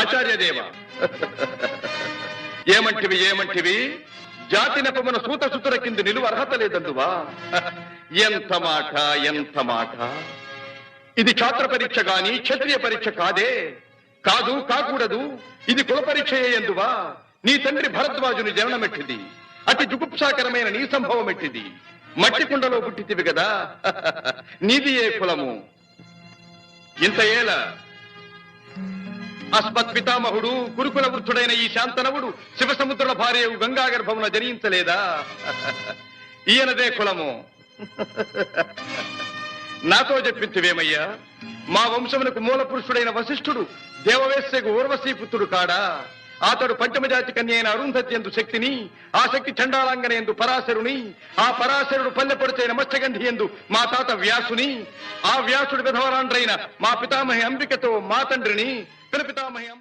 ఆచార్యదేవ ఏమంటివి జాతి నెపమున సూత సుతుర కింద నిలువ అర్హత లేదందువా? ఎంత మాట! ఇది ఛాత్ర పరీక్ష గాని క్షత్రియ పరీక్ష కాదే. కాకూడదు. ఇది కుల పరీక్ష ఎందువా? నీ తండ్రి భరద్వాజుని జననమెట్టిది. అతి జుగుప్సాకరమైన నీ సంభవం ఎట్టిది. మట్టి కుండలో పుట్టితివి కదా. నీది ఏ కులము? ఇంత ఏల అస్మత్ పితామహుడు గురుకుల వృద్ధుడైన ఈ శాంతనవుడు శివసముద్రుల భార్య గంగా గర్భమున జనించలేదా? ఈయనదే కులము. నాతో చెప్పించువేమయ్యా? మా వంశమునకు మూల పురుషుడైన వశిష్ఠుడు దేవవేశ్యకు ఊర్వశీపుత్రుడు కాడా? అతడు పంచమజాతి కన్య అయిన అరుంధతి ఎందు శక్తిని, ఆ శక్తి చండాళంగన ఎందు పరాశరుని, ఆ పరాశరుడు పల్లెపొడిచైన మత్స్యగంధి ఎందు మా తాత వ్యాసుని, ఆ వ్యాసుడు విధవరాండ్రైన మా పితామహి అంబికతో మా తండ్రిని, పితామహి